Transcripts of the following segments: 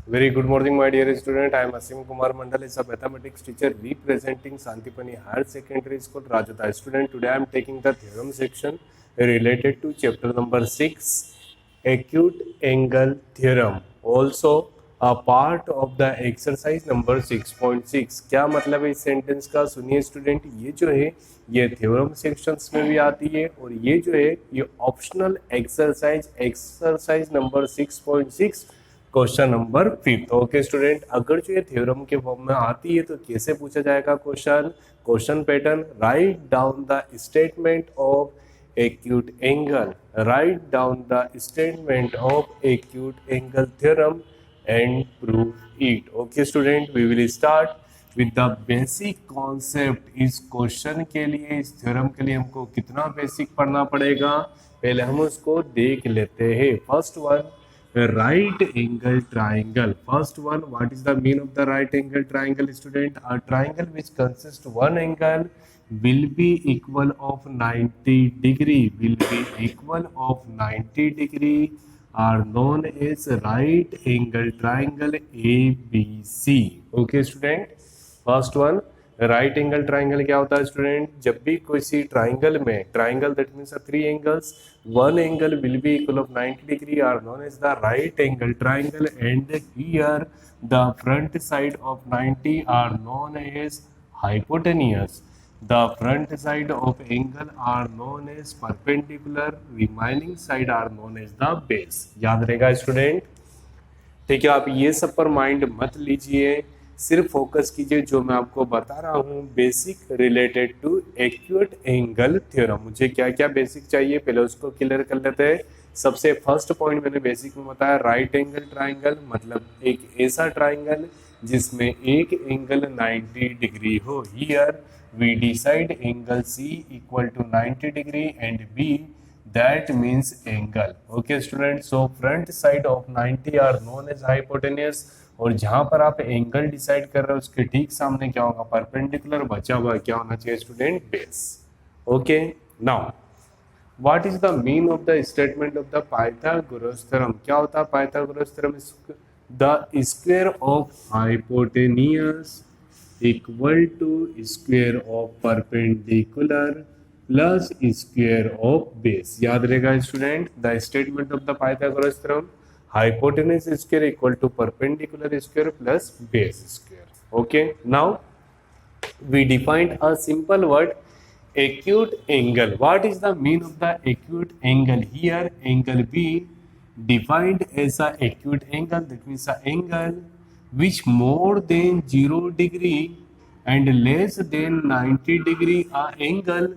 Very good morning, my dear student. I am Asim Kumar Mandal, is a mathematics teacher representing Santipani Higher Secondary School, Rajata. Student, today I am taking the theorem section related to chapter number 6, acute angle theorem. Also, a part of the exercise number 6.6. क्या मतलब है इस sentence का? सुनिए student, ये जो है ये थ्योरम सेक्शंस में भी आती है और ये जो है ये optional exercise number 6.6 question number 5। Okay student, अगर जो ये थ्योरम के फॉर्म में आती है तो कैसे पूछा जाएगा question pattern, write down the statement of acute angle, write down the statement of acute angle theorem and prove it. Okay student, we will start with the basic concept. इस question के लिए, इस थ्योरम के लिए हमको कितना basic पढ़ना पड़ेगा, पहले हम उसको देख लेते हैं। First one, right angle triangle. First one, what is the mean of the right angle triangle, student? A triangle which consists one angle will be equal of 90 degree, will be equal of 90 degree are known as right angle triangle ABC. Okay student, first one, right angle triangle क्या होता है student? जब भी किसी triangle में, triangle that means three angles, one angle will be equal of 90 degree are known as the right angle triangle and here the front side of 90 are known as hypotenuse, the front side of angle are known as perpendicular, remaining side are known as the base. याद रहेगा student? ठीक है, आप ये सब पर mind मत लीजिए, सिर्फ फोकस कीजिए जो मैं आपको बता रहा हूँ basic related to acute angle theorem. मुझे क्या क्या बेसिक चाहिए पहले उसको क्लियर कर लेते हैं। सबसे फर्स्ट पॉइंट मैंने बेसिक में बताया, राइट एंगल ट्राइंगल मतलब एक ऐसा ट्राइंगल जिसमें एक एंगल 90 डिग्री हो। Here we decide angle C equal to 90 degree and B that means angle. Okay students, so front side of 90 are known as hypotenuse, और जहां पर आप एंगल डिसाइड कर रहे हो उसके ठीक सामने क्या होगा? परपेंडिकुलर, बचा हुआ क्या होना चाहिए student? Base. Okay, now what is the mean of the statement of the Pythagoras theorem? क्या होता है Pythagoras theorem? The square of hypotenuse equal to square of perpendicular plus square of base. याद रहेगा student, the statement of the Pythagoras theorem, hypotenuse square equal to perpendicular square plus base square. Okay, now we defined a simple word, acute angle. What is the mean of the acute angle? Here angle B defined as a acute angle, that means a angle which more than 0 degree and less than 90 degree, a angle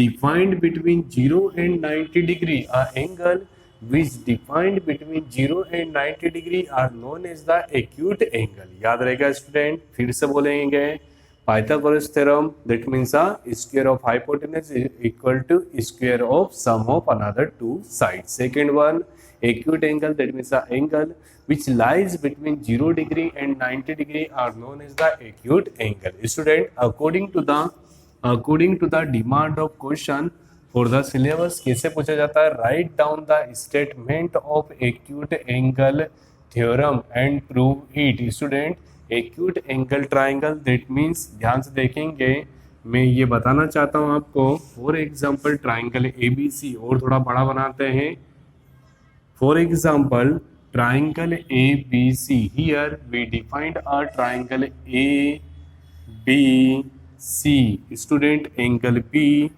defined between 0 and 90 degree, a angle which defined between 0 and 90 degree are known as the acute angle. याद रहेगा student? फिर से बोलेंगे, Pythagoras theorem that means a square of hypotenuse is equal to square of sum of another two sides. Second one, acute angle that means a angle which lies between 0 degree and 90 degree are known as the acute angle. Student, according to the demand of question for the syllabus कैसे पूछा जाता है? Write down the statement of acute angle theorem and prove it. Student, acute angle triangle that means, ध्यान से देखेंगे, मैं ये बताना चाहता हूँ आपको। फॉर एग्जांपल ट्राइंगल ABC, और थोड़ा बड़ा बनाते हैं। For example triangle ABC, here we defined a triangle ABC। Student, angle B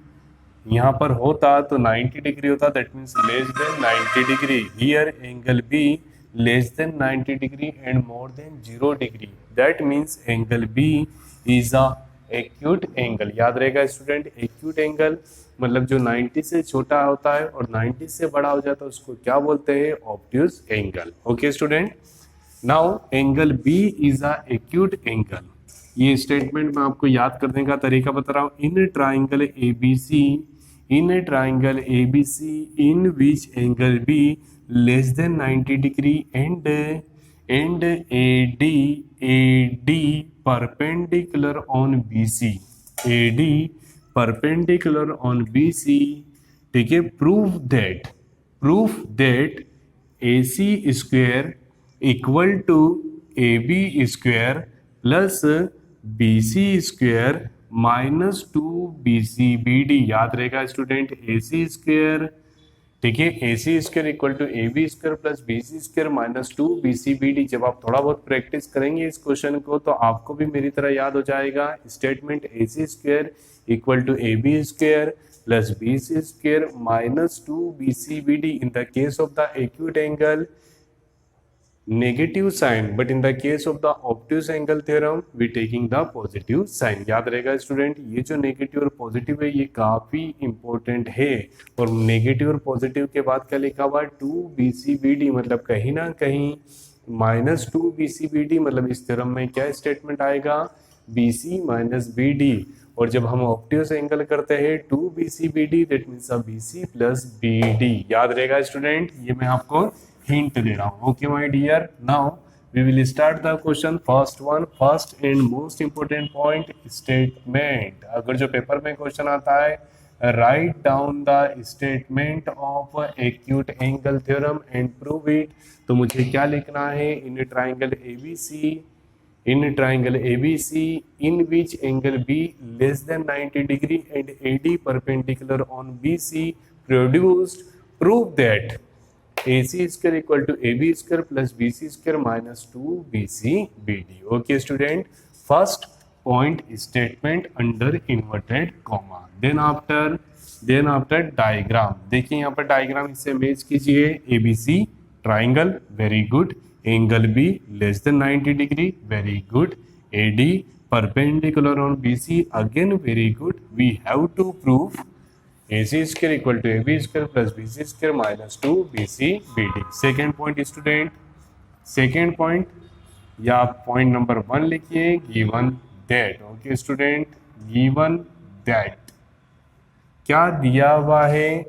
यहाँ पर होता तो 90 डिग्री होता, that means less than 90 degree. Here angle B less than 90 degree and more than 0 degree, that means angle B is a acute angle. याद रहेगा student, acute angle मतलब जो 90 से छोटा होता है और 90 से बड़ा हो जाता है उसको क्या बोलते हैं? Obtuse angle. Okay student, now angle B is a acute angle. ये स्टेटमेंट मैं आपको याद करने का तरीका बता रहा हूँ। In triangle ABC, in a triangle ABC in which angle B less than 90 degree and AD perpendicular on BC, AD perpendicular on BC, ठीक है। proof that AC square equal to AB square plus BC square minus 2BCBD। याद रहेगा student, AC square, ठीक है, AC square equal to AB square plus BC square minus 2BCBD। जब आप थोड़ा बहुत प्रैक्टिस करेंगे इस क्वेश्चन को तो आपको भी मेरी तरह याद हो जाएगा। Statement AC square equal to AB square plus BC square minus 2BCBD in the case of the acute angle negative sign, but in the case of the obtuse angle theorem we taking the positive sign। याद रहेगा student, ये जो negative और positive है ये काफी important है। और नेगेटिव और पॉजिटिव के बाद क्या लिखा हुआ है 2BCBD, मतलब कहीं ना कहीं माइनस 2BCBD, मतलब इस थ्योरम में क्या स्टेटमेंट आएगा BC माइनस BD। और जब हम ऑब्ट्यूस एंगल करते हैं 2BCBD that means BC plus BD। याद रहेगा स्टूडेंट, ये मैं आपको हिंट दे रहा हूँ। Okay my dear, now we will start the question. First one, first and most important point, statement. अगर जो पेपर में क्वेश्चन आता है write down the statement of acute angle theorem and prove it, तो मुझे क्या लिखना है, in triangle ABC, in triangle ABC in which angle B less than 90 degree and AD perpendicular on BC produced, prove that AC square equal to AB square plus BC square minus 2BCBD। okay student, first point statement under inverted comma, then after diagram। देखिए यहाँ पर diagram इससे match कीजिए। ABC triangle, very good, angle B less than 90 degree, very good, AD perpendicular on BC, again very good. We have to prove AC square equal to AB square plus BC square minus 2BCBD। Second point student, second point या point number 1 लिखिए, given that. Okay student, given that क्या दिया हुआ है,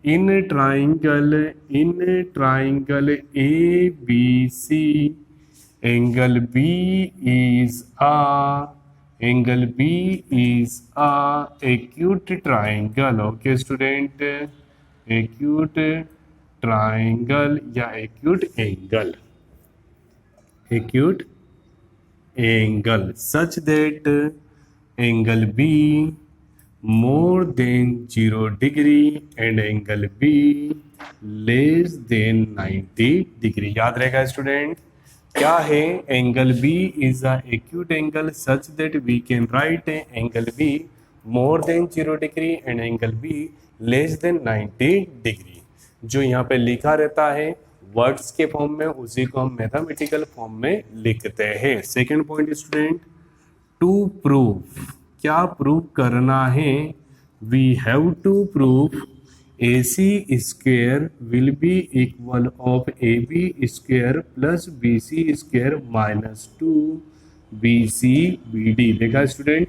in triangle ABC angle B is a acute triangle। okay student, acute triangle या acute angle such that angle B more than 0 degree and angle B less than 90 degree। याद रहेगा student, क्या है, angle B is a acute angle such that we can write angle B more than 0 degree and angle B less than 90 degree। जो यहाँ पे लिखा रहता है वर्ड्स के फॉर्म में, उसी को हम मैथमेटिकल फॉर्म में लिखते हैं। Second point student, to prove, क्या प्रूव करना है, we have to prove AC square will be equal of AB square plus BC square minus 2BCBD। देखा स्टूडेंट,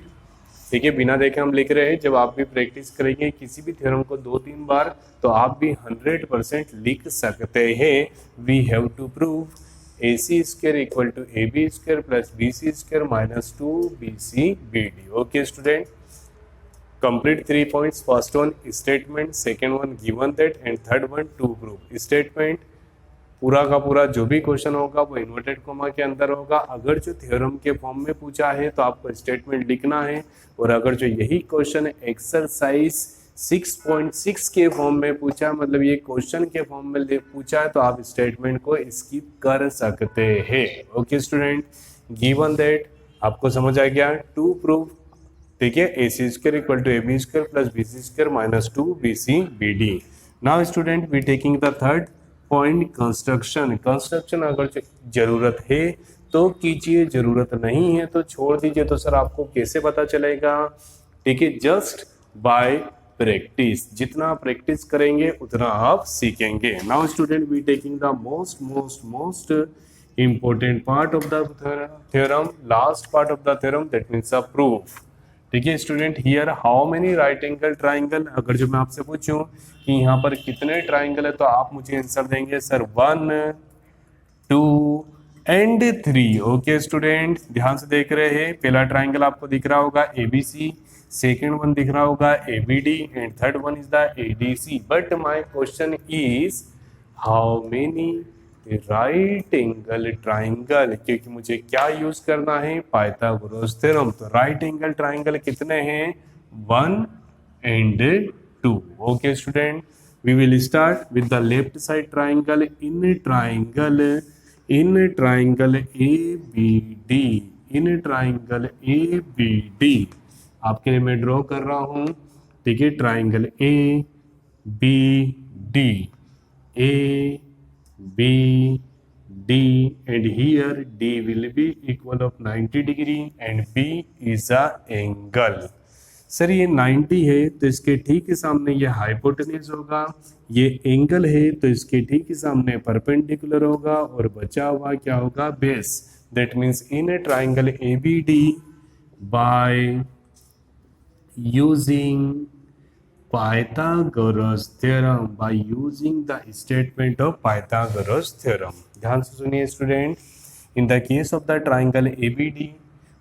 ठीक है, बिना देखे हम लिख रहे हैं। जब आप भी प्रैक्टिस करेंगे किसी भी थ्योरम को 2-3 बार तो आप भी 100% लिख सकते हैं। We have to prove AC square equal to AB square plus BC square minus 2BCBD। Okay student, complete 3 points. First one statement, second one given that and third one to prove. Statement पूरा का पूरा जो भी question होगा वो inverted comma के अंदर होगा। अगर जो थ्योरम के फॉर्म में पूछा है तो आपको स्टेटमेंट लिखना है, और अगर जो यही क्वेश्चन एक्सरसाइज 6.6 के फॉर्म में पूछा, मतलब ये क्वेश्चन के फॉर्म में पूछा है, तो आप स्टेटमेंट को स्किप कर सकते हैं। ओके स्टूडेंट, गिवन दैट आपको समझ आ गया। टू प्रूव, ठीक है, AC square equal to AB square plus BC square minus 2BCBD। Now student we taking the third point, construction. Construction अगर जरूरत है तो कीजिए, जरूरत नहीं है तो छोड़ दीजिए। तो सर आपको कैसे पता चलेगा, ठीक है, जस्ट बाय प्रैक्टिस। जितना प्रैक्टिस करेंगे उतना आप सीखेंगे। Now student we taking the most important part of the theorem, last part of the theorem, that means a proof. ठीक है student, here how many right angle triangle. अगर जो मैं आपसे पूछूं कि यहाँ पर कितने ट्राइंगल है तो आप मुझे आंसर देंगे सर 1, 2 एंड 3। ओके स्टूडेंट, ध्यान से देख रहे हैं। पहला ट्राइंगल आपको दिख रहा होगा ABC, सेकेंड वन दिख रहा होगा ABD and third one is the ADC। But my question is how many right angle triangle, क्योंकि मुझे क्या यूज करना है, पाइथागोरस थ्योरम। तो राइट एंगल ट्राइंगल कितने हैं, 1 and 2। Okay student, we will start with the left side triangle. In triangle A B D, in triangle A B D आपके लिए मैं ड्रॉ कर रहा हूं, ठीक है। Triangle A B D, A B D, and here D will be equal of 90 degree and B is a angle। Sir ये 90 है तो इसके ठीक ही सामने ये हाइपोटेन्यूज होगा, ये एंगल है तो इसके ठीक ही सामने परपेंडिकुलर होगा, और बचा हुआ क्या होगा, base. That means in a triangle A B D by using Pythagoras theorem, by using the statement of Pythagoras theorem। ध्यान से सुनिए student, in the case of the triangle ABD,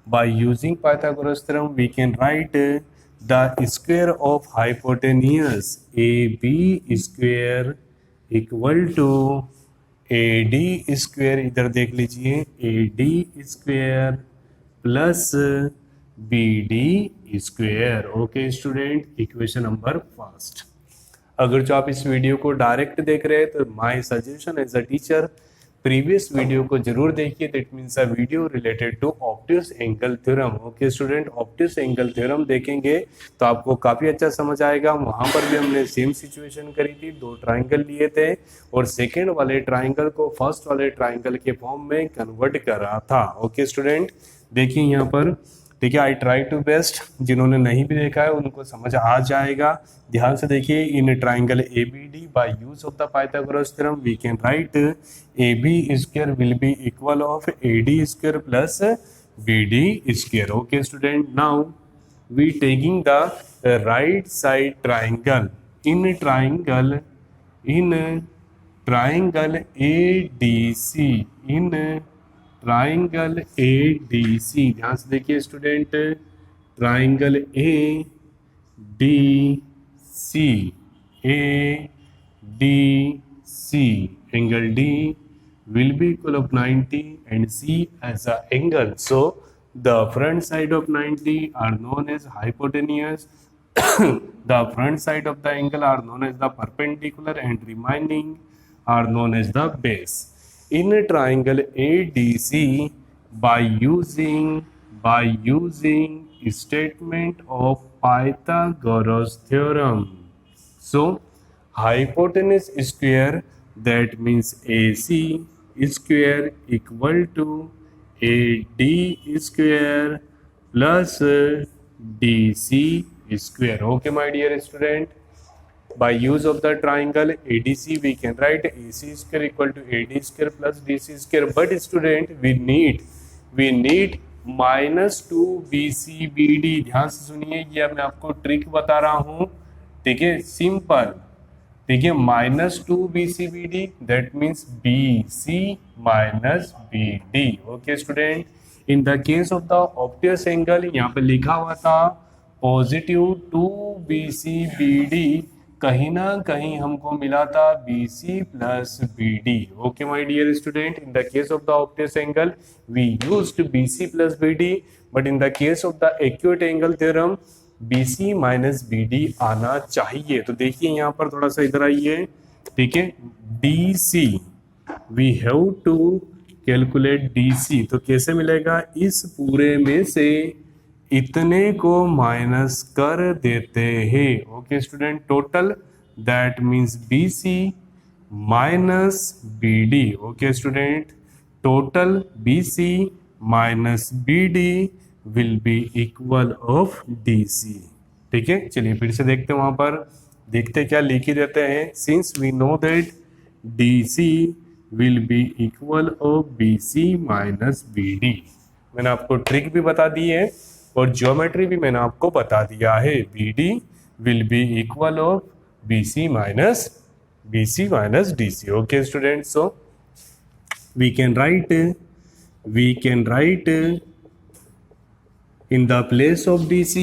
by using Pythagoras theorem we can write the square of hypotenuse AB square equal to AD square, इधर देख लीजिए, AD square plus BD square. Okay student, equation number first. अगर जो आप इस video को direct देख रहे हैं तो my suggestion as a teacher, previous video को जरूर देखिए। That means a video related to obtuse angle theorem. Okay student, obtuse angle theorem देखेंगे तो आपको काफी अच्छा समझ आएगा। वहां पर भी हमने सेम सिचुएशन करी थी, 2 ट्राइंगल लिए थे और सेकेंड वाले ट्राइंगल को फर्स्ट वाले ट्राइंगल के फॉर्म में कन्वर्ट करा था। ओके स्टूडेंट, देखिए यहाँ पर, ठीक है, आई ट्राई टू बेस्ट। जिन्होंने नहीं भी देखा है उनको समझ आ जाएगा। ध्यान से देखिए, in triangle A B D by use of the Pythagoras theorem we can write A B square will be equal of A D square plus B D square. Okay student, now we taking the right side triangle. In triangle A D C, in triangle A D C, ध्यान से देखिए student, triangle A D C, A D C, angle D will be equal of 90 and C as a angle. So the front side of 90 are known as hypotenuse. The front side of the angle are known as the perpendicular and remaining are known as the base. In a triangle ADC, by using statement of Pythagoras theorem, so hypotenuse square, that means AC square equal to AD square plus DC square. Okay my dear student, by use of the triangle ADC we can write AC square equal to AD square plus DC square, but student we need -2 BCBD। ध्यान से सुनिए, ये मैं आपको trick बता रहा हूँ, ठीक है, सिंपल, ठीक है, -2 BCBD, that means BC minus BD। Okay student, in the case of the obtuse angle यहाँ पे लिखा हुआ था +2 BCBD, कहीं ना कहीं हमको मिला था BC plus BD। Okay my dear student, in the case of the obtuse angle we used BC plus BD, but in the case of the acute angle theorem BC minus BD आना चाहिए। तो देखिए यहाँ पर थोड़ा सा इधर आइए, ठीक है, DC we have to calculate DC, तो कैसे मिलेगा, इस पूरे में से इतने को माइनस कर देते हैं। Okay student, total, that means BC minus BD। Okay student, total BC minus BD will be equal of DC। ठीक है, चलिए फिर से देखते हैं, वहां पर देखते क्या लिख ही देते हैं। Since we know that DC will be equal of BC minus BD, मैंने आपको ट्रिक भी बता दी है और ज्योमेट्री भी मैंने आपको बता दिया है। BD will be equal of BC minus DC। Okay student, so we can write in the place of DC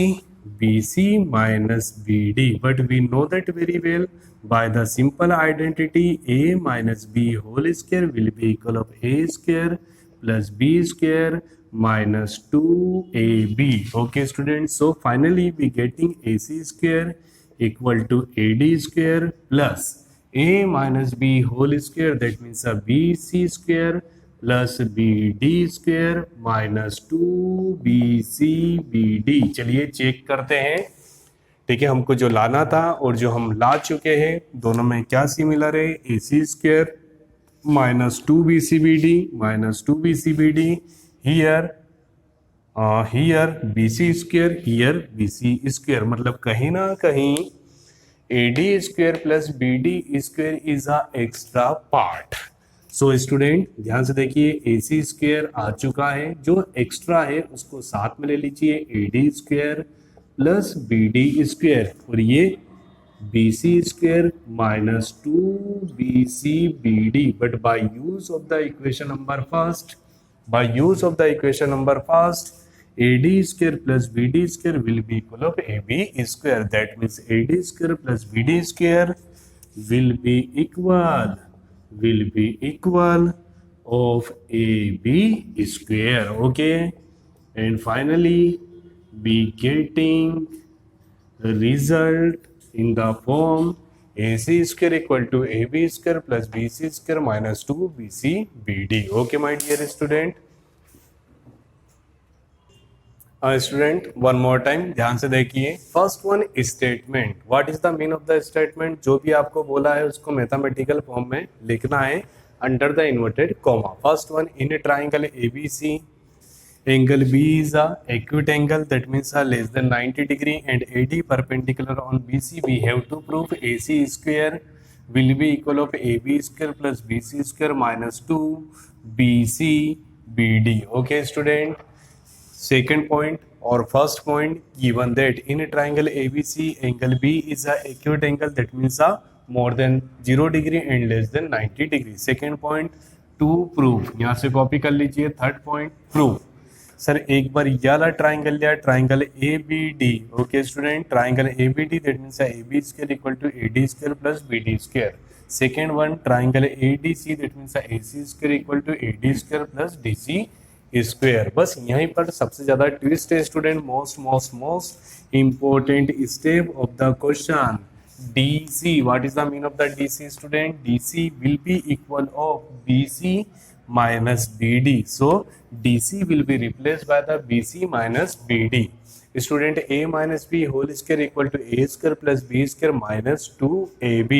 BC minus BD, but we know that very well by the simple identity A minus B whole square will be equal of A square plus B square minus 2AB. Okay students, so finally we getting AC square equal to AD square plus A minus B whole square, that means a BC square plus B D square minus 2BCBD। चलिए check करते हैं, ठीक है, हमको जो लाना था और जो हम ला चुके हैं दोनों में क्या सिमिलर है, AC square minus 2BCBD minus 2BCBD, here BC square, here BC square, मतलब कहीं ना कहीं AD square plus BD square is a extra part. So student ध्यान से देखिए, AC स्क्वेयर आ चुका है, जो एक्स्ट्रा है उसको साथ में ले लीजिए, AD square plus BD square, और ये BC square minus 2BCBD, but by use of the equation number first, AD square plus BD square will be equal of AB square, that means AD square plus BD square will be equal of AB square. Okay, and finally we getting the result in the form AC square equal to AB square plus BC square minus 2BCBD. Okay my dear student, student one more time ध्यान से देखिए, first one statement, what is the mean of the statement, जो भी आपको बोला है उसको mathematical form में लिखना है under the inverted comma. First one, in a triangle ABC angle B is a acute angle, that means a less than 90 degree and AD perpendicular on BC, we have to prove AC square will be equal of AB square plus BC square minus 2BCBD. Okay student, second point or first point, given that in a triangle ABC angle B is a acute angle, that means a more than 0 degree and less than 90 degree. Second point to prove, यहाँ से copy कर लीजिए। Third point prove, sir एक बार ये वाला triangle लिया, triangle ABD। Okay student, triangle ABD that means AB square equal to AD square plus BD square. Second one, triangle ADC that means AC square equal to AD square plus DC square. बस यहीं पर सबसे ज्यादा twist है student, most important step of the question, DC। What is the mean of the DC student, DC will be equal of BC minus BD, so DC will be replaced by the BC minus BD. Student, A minus B whole square equal to A square plus B square minus 2AB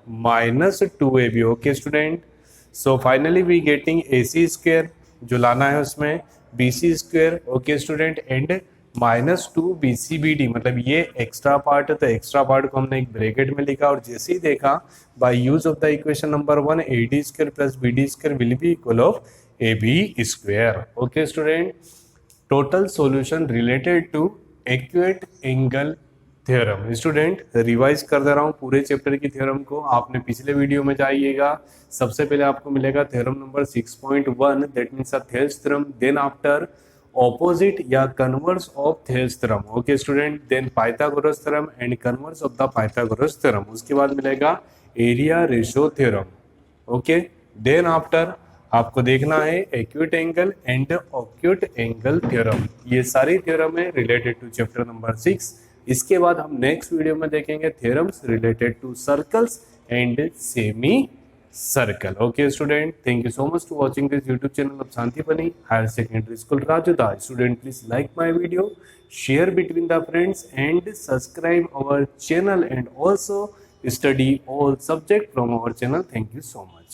minus 2AB. Okay student, so finally we getting AC square, जो लाना है उसमें BC square. Okay student, and minus 2BCBD, मतलब ये extra part है तो extra part को हमने एक ब्रैकेट में लिखा, और जैसे ही देखा by use of the equation number 1 AD square plus BD square will be equal of AB square. Okay student, total solution related to acute angle theorem. Student revise कर दे रहा हूँ पूरे चैप्टर की थ्योरम को, आपने पिछले वीडियो में जाइएगा। सबसे पहले आपको मिलेगा theorem number 6.1, that means a Thales theorem, then after opposite या converse of Thales theorem. Okay student, then Pythagoras theorem and converse of the Pythagoras theorem. उसके बाद मिलेगा area ratio theorem. Okay, then after आपको देखना है acute angle and ऑक्यूट angle theorem. ये सारी थ्योरम है रिलेटेड टू चैप्टर नंबर 6। इसके बाद हम नेक्स्ट वीडियो में देखेंगे theorems related to circles and semi circle. Okay student, thank you so much to watching this YouTube channel of Shantipani higher secondary school Rajoda. Student please like my video, share between the friends and subscribe our channel and also study all subject from our channel. Thank you so much.